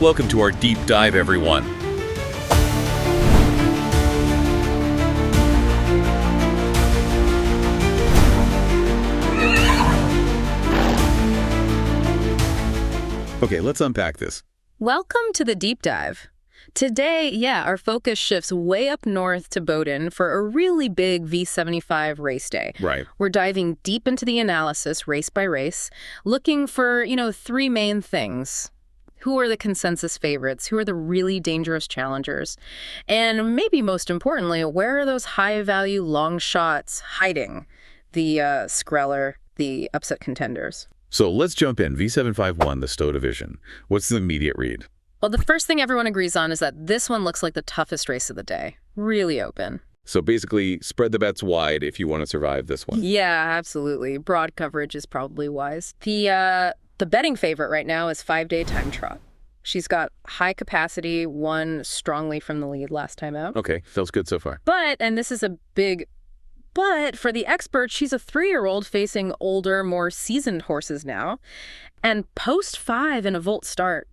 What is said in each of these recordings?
Welcome to our deep dive, everyone. Okay, let's unpack this. Welcome to the deep dive. Today, our focus shifts way up north to Boden for a really big V75 race day. Right. We're diving deep into the analysis, race by race, looking for, three main things. Who are the consensus favorites? Who are the really dangerous challengers? And maybe most importantly, where are those high-value long shots hiding? The Skreller, the upset contenders. So let's jump in. V75 won the Stowe division. What's the immediate read? Well, the first thing everyone agrees on is that this one looks like the toughest race of the day. Really open. So basically, spread the bets wide if you want to survive this one. Yeah, absolutely. Broad coverage is probably wise. The betting favorite right now is 5-Day Time Trot. She's got high capacity, won strongly from the lead last time out. Okay, feels good so far. But, and this is a big but, for the experts, she's a 3-year-old facing older, more seasoned horses now. And post-5 in a Volt start,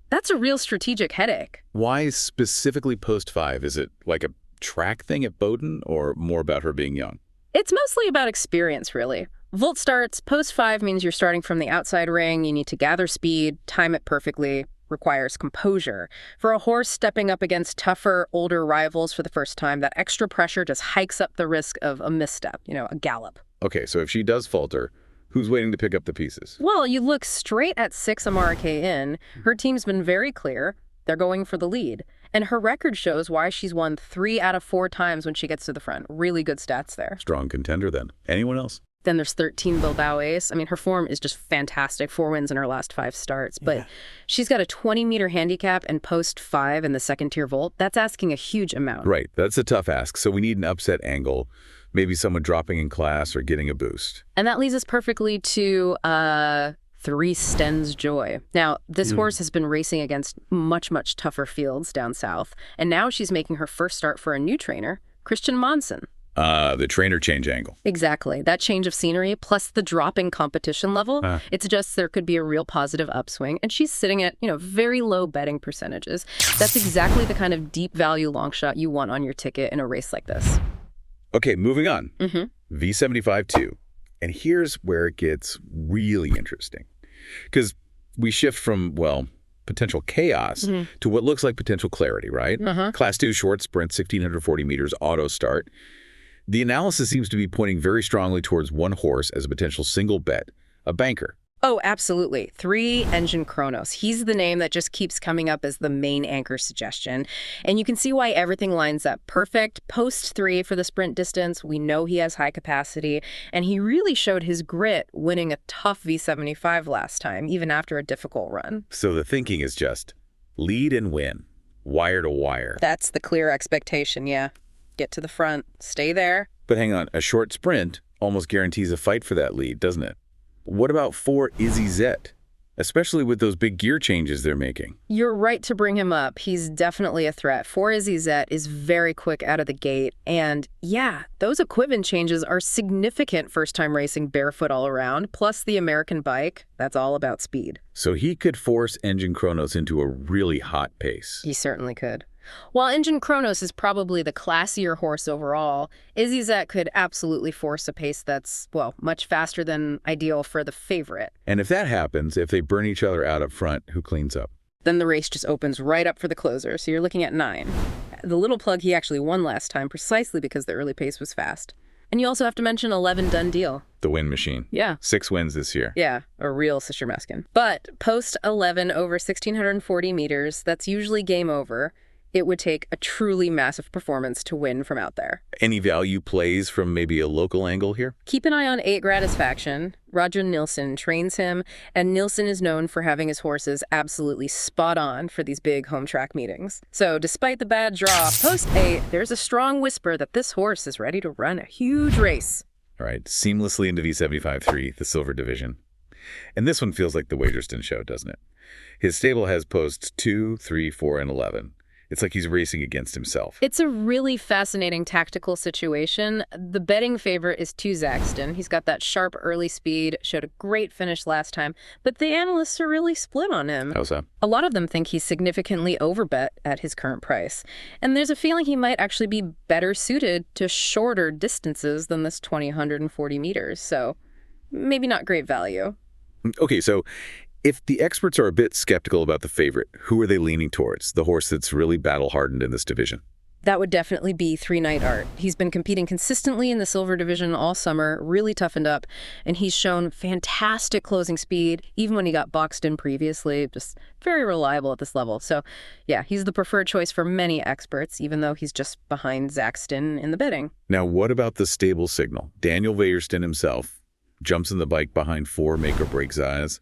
that's a real strategic headache. Why specifically post-5? Is it like a track thing at Boden or more about her being young? It's mostly about experience, really. Volt starts, post-5 means you're starting from the outside ring. You need to gather speed, time it perfectly, requires composure. For a horse stepping up against tougher, older rivals for the first time, that extra pressure just hikes up the risk of a misstep, a gallop. Okay, so if she does falter, who's waiting to pick up the pieces? Well, you look straight at 6 Amarake in. Her team's been very clear. They're going for the lead. And her record shows why she's won 3 out of 4 times when she gets to the front. Really good stats there. Strong contender then. Anyone else? Then there's 13 Bilbao Ace. I mean, her form is just fantastic. 4 wins in her last 5 starts. But she's got a 20-meter handicap and post-5 in the second-tier Volt. That's asking a huge amount. Right. That's a tough ask. So we need an upset angle. Maybe someone dropping in class or getting a boost. And that leads us perfectly to 3 Sten's Joy. Now, this horse has been racing against much, much tougher fields down south. And now she's making her first start for a new trainer, Christian Monson. The trainer change angle. Exactly. That change of scenery, plus the drop in competition level, it suggests there could be a real positive upswing. And she's sitting at, very low betting percentages. That's exactly the kind of deep value long shot you want on your ticket in a race like this. Okay, moving on. V75 2. And here's where it gets really interesting. Because we shift from, potential chaos to what looks like potential clarity, right? Class 2 short sprint, 1,640 meters, auto start. The analysis seems to be pointing very strongly towards one horse as a potential single bet, a banker. Oh, absolutely. 3 Engine Chronos. He's the name that just keeps coming up as the main anchor suggestion. And you can see why everything lines up perfect. Post 3 for the sprint distance. We know he has high capacity. And he really showed his grit winning a tough V75 last time, even after a difficult run. So the thinking is just lead and win, wire to wire. That's the clear expectation, yeah. Get to the front, stay there. But hang on, a short sprint almost guarantees a fight for that lead, doesn't it? What about 4 Izzy Zet? Especially with those big gear changes they're making. You're right to bring him up. He's definitely a threat. 4 Izzy Zet is very quick out of the gate. And those equipment changes are significant first-time racing barefoot all around. Plus the American bike, that's all about speed. So he could force Engine Chronos into a really hot pace. He certainly could. While Engine Chronos is probably the classier horse overall, Izzy Zet could absolutely force a pace that's, much faster than ideal for the favorite. And if that happens, if they burn each other out up front, who cleans up? Then the race just opens right up for the closer, so you're looking at 9. The little plug he actually won last time precisely because the early pace was fast. And you also have to mention 11 Done Deal. The win machine. Yeah. 6 wins this year. Yeah, a real Sister Meskin. But post 11 over 1,640 meters, that's usually game over. It would take a truly massive performance to win from out there. Any value plays from maybe a local angle here? Keep an eye on 8 Gratisfaction. Roger Nilsson trains him, and Nilsson is known for having his horses absolutely spot on for these big home track meetings. So despite the bad draw, post 8, there's a strong whisper that this horse is ready to run a huge race. All right, seamlessly into V75-3, the silver division. And this one feels like the Wagerston show, doesn't it? His stable has posts 2, 3, 4, and 11. It's like he's racing against himself. It's a really fascinating tactical situation. The betting favorite is 2 Zaxton. He's got that sharp early speed, showed a great finish last time, but the analysts are really split on him. How's that? A lot of them think he's significantly overbet at his current price, and there's a feeling he might actually be better suited to shorter distances than this 140 meters, so maybe not great value. Okay, so if the experts are a bit skeptical about the favorite, who are they leaning towards? The horse that's really battle-hardened in this division? That would definitely be 3 Night Art. He's been competing consistently in the silver division all summer, really toughened up, and he's shown fantastic closing speed, even when he got boxed in previously, just very reliable at this level. So, yeah, he's the preferred choice for many experts, even though he's just behind Zaxton in the betting. Now, what about the stable signal? Daniel Veyerston himself jumps in the bike behind 4 Make or Break Zaz.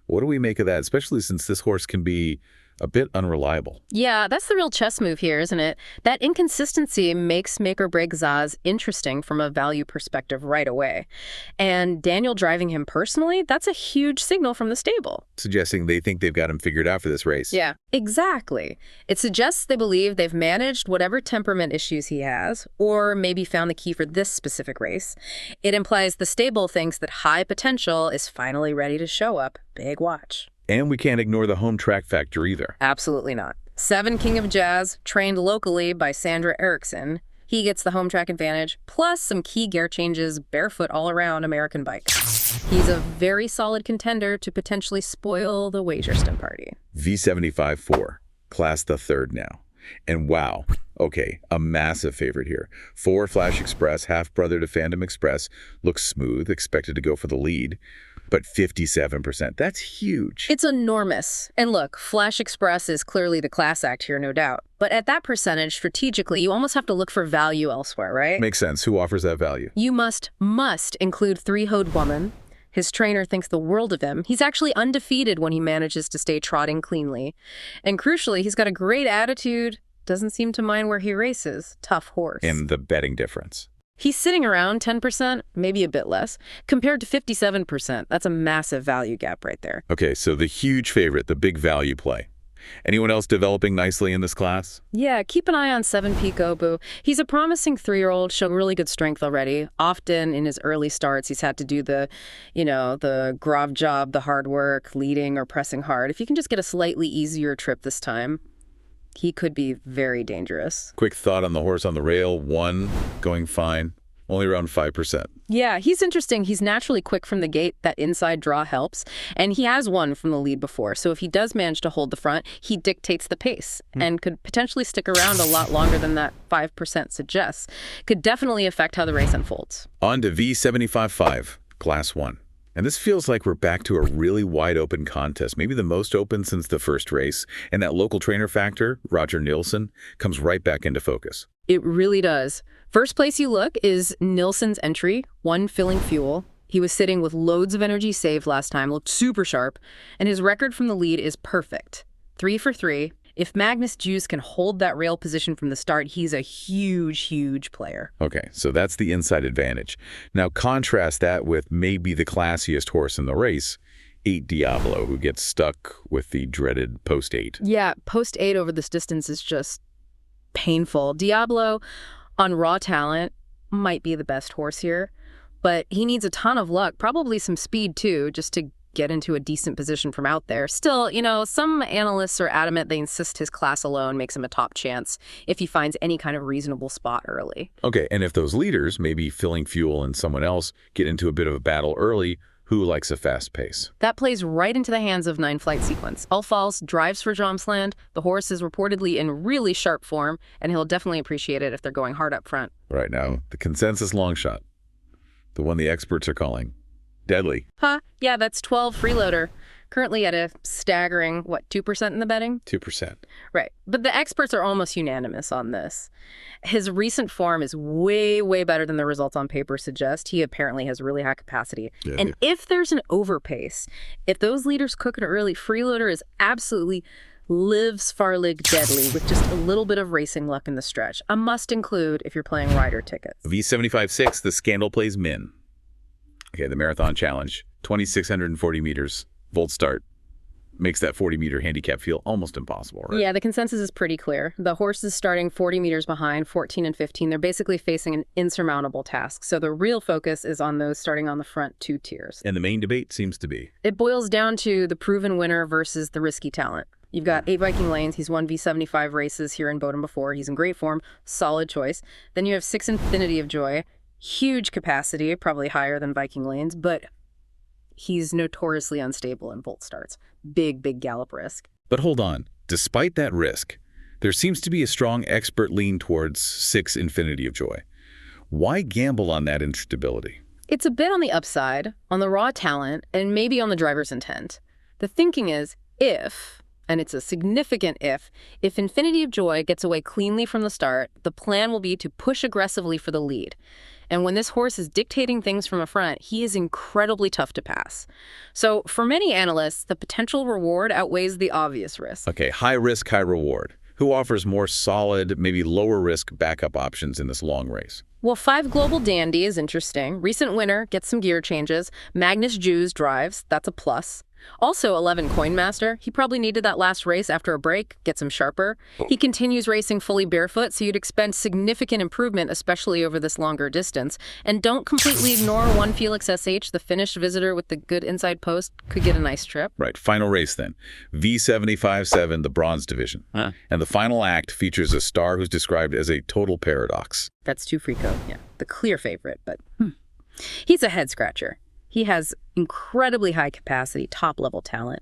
What do we make of that, especially since this horse can be a bit unreliable? Yeah, that's the real chess move here, isn't it? That inconsistency makes Make or Break Zaz interesting from a value perspective right away. And Daniel driving him personally, that's a huge signal from the stable. Suggesting they think they've got him figured out for this race. Yeah, exactly. It suggests they believe they've managed whatever temperament issues he has, or maybe found the key for this specific race. It implies the stable thinks that high potential is finally ready to show up. Big watch. And we can't ignore the home track factor either. Absolutely not. 7 King of Jazz, trained locally by Sandra Erickson. He gets the home track advantage, plus some key gear changes, barefoot all-around American bike. He's a very solid contender to potentially spoil the Wagerston party. V75-4, class the third now. And wow, okay, a massive favorite here. 4 Flash Express, half-brother to Phantom Express, looks smooth, expected to go for the lead. But 57%, that's huge. It's enormous. And look, Flash Express is clearly the class act here, no doubt. But at that percentage, strategically, you almost have to look for value elsewhere, right? Makes sense. Who offers that value? You must include 3 Hode Woman. His trainer thinks the world of him. He's actually undefeated when he manages to stay trotting cleanly. And crucially, he's got a great attitude, doesn't seem to mind where he races. Tough horse. And the betting difference. He's sitting around 10%, maybe a bit less, compared to 57%. That's a massive value gap right there. Okay, so the huge favorite, the big value play. Anyone else developing nicely in this class? Yeah, keep an eye on 7 Peak Obu. He's a promising 3-year-old, shown really good strength already. Often in his early starts, he's had to do the grov job, the hard work, leading or pressing hard. If you can just get a slightly easier trip this time, he could be very dangerous. Quick thought on the horse on the rail. 1, going fine. Only around 5%. Yeah, he's interesting. He's naturally quick from the gate. That inside draw helps. And he has won from the lead before. So if he does manage to hold the front, he dictates the pace and could potentially stick around a lot longer than that 5% suggests. Could definitely affect how the race unfolds. On to V75-5, Class 1. And this feels like we're back to a really wide-open contest, maybe the most open since the first race. And that local trainer factor, Roger Nilsson, comes right back into focus. It really does. First place you look is Nilsson's entry, 1 Filling Fuel. He was sitting with loads of energy saved last time, looked super sharp, and his record from the lead is perfect. 3 for 3. If Magnus Juice can hold that rail position from the start, he's a huge, huge player. Okay, so that's the inside advantage. Now contrast that with maybe the classiest horse in the race, 8 Diablo, who gets stuck with the dreaded post 8. Yeah, post 8 over this distance is just painful. Diablo, on raw talent, might be the best horse here, but he needs a ton of luck, probably some speed too, just to get into a decent position from out there. Still, some analysts are adamant they insist his class alone makes him a top chance if he finds any kind of reasonable spot early. Okay, and if those leaders, maybe Filling Fuel and someone else, get into a bit of a battle early, who likes a fast pace? That plays right into the hands of 9 Flight Sequence. All Falls drives for Jomsland. The horse is reportedly in really sharp form, and he'll definitely appreciate it if they're going hard up front. Right now, the consensus long shot, the one the experts are calling deadly. Yeah, that's 12 Freeloader. Currently at a staggering, 2% in the betting? 2%. Right. But the experts are almost unanimous on this. His recent form is way, way better than the results on paper suggest. He apparently has really high capacity. Yeah, and if there's an overpace, if those leaders cook it early, Freeloader is absolutely lives Farlig deadly with just a little bit of racing luck in the stretch. A must include if you're playing rider tickets. V75-6, the Scandal plays Min. Okay, the Marathon Challenge, 2,640 meters, volt start. makes that 40-meter handicap feel almost impossible, right? Yeah, the consensus is pretty clear. The horses starting 40 meters behind, 14 and 15, they're basically facing an insurmountable task. So the real focus is on those starting on the front 2 tiers. And the main debate seems to be? It boils down to the proven winner versus the risky talent. You've got 8 Viking Lanes. He's won V75 races here in Boden before. He's in great form. Solid choice. Then you have 6 Infinity of Joy. Huge capacity, probably higher than Viking Lanes, but he's notoriously unstable in bolt starts. Big gallop risk. But hold on. Despite that risk, there seems to be a strong expert lean towards 6 Infinity of Joy. Why gamble on that instability? It's a bit on the upside, on the raw talent, and maybe on the driver's intent. The thinking is if, and it's a significant if Infinity of Joy gets away cleanly from the start, the plan will be to push aggressively for the lead. And when this horse is dictating things from a front, he is incredibly tough to pass. So for many analysts, the potential reward outweighs the obvious risk. Okay, high risk, high reward. Who offers more solid, maybe lower risk backup options in this long race? Well, 5 Global Dandy is interesting. Recent winner, gets some gear changes. Magnus Jews drives, that's a plus. Also, 11 Coinmaster, he probably needed that last race after a break, gets him sharper. He continues racing fully barefoot, so you'd expect significant improvement, especially over this longer distance. And don't completely ignore 1 Felix SH, the Finnish visitor with the good inside post, could get a nice trip. Right, final race then. V75-7, the bronze division. And the final act features a star who's described as a total paradox. That's too Frico, yeah. The clear favorite, but he's a head-scratcher. He has incredibly high capacity, top-level talent.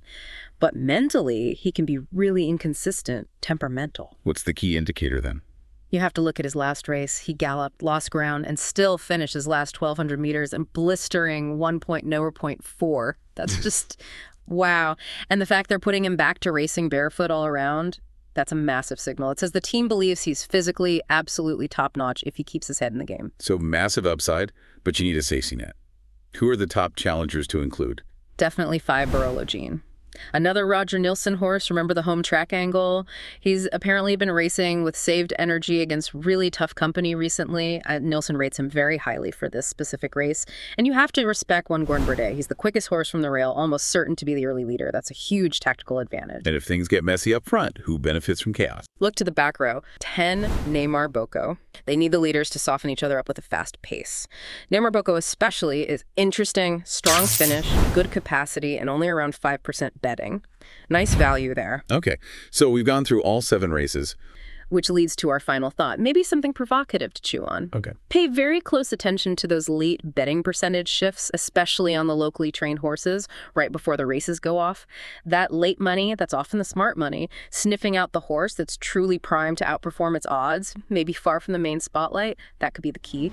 But mentally, he can be really inconsistent, temperamental. What's the key indicator then? You have to look at his last race. He galloped, lost ground, and still finished his last 1,200 meters in blistering 1.4. That's just, wow. And the fact they're putting him back to racing barefoot all around, that's a massive signal. It says the team believes he's physically absolutely top-notch if he keeps his head in the game. So massive upside, but you need a safety net. Who are the top challengers to include? Definitely 5 Barolo Gene. Another Roger Nilsson horse, remember the home track angle? He's apparently been racing with saved energy against really tough company recently. Nilsson rates him very highly for this specific race. And you have to respect One Gorn Berde. He's the quickest horse from the rail, almost certain to be the early leader. That's a huge tactical advantage. And if things get messy up front, who benefits from chaos? Look to the back row. 10 Neymar Boko. They need the leaders to soften each other up with a fast pace. Neymar Boko especially is interesting, strong finish, good capacity, and only around 5% betting. Nice value there. Okay, so we've gone through all 7 races. Which leads to our final thought. Maybe something provocative to chew on. Okay. Pay very close attention to those late betting percentage shifts, especially on the locally trained horses right before the races go off. That late money, that's often the smart money, sniffing out the horse that's truly primed to outperform its odds, maybe far from the main spotlight, that could be the key.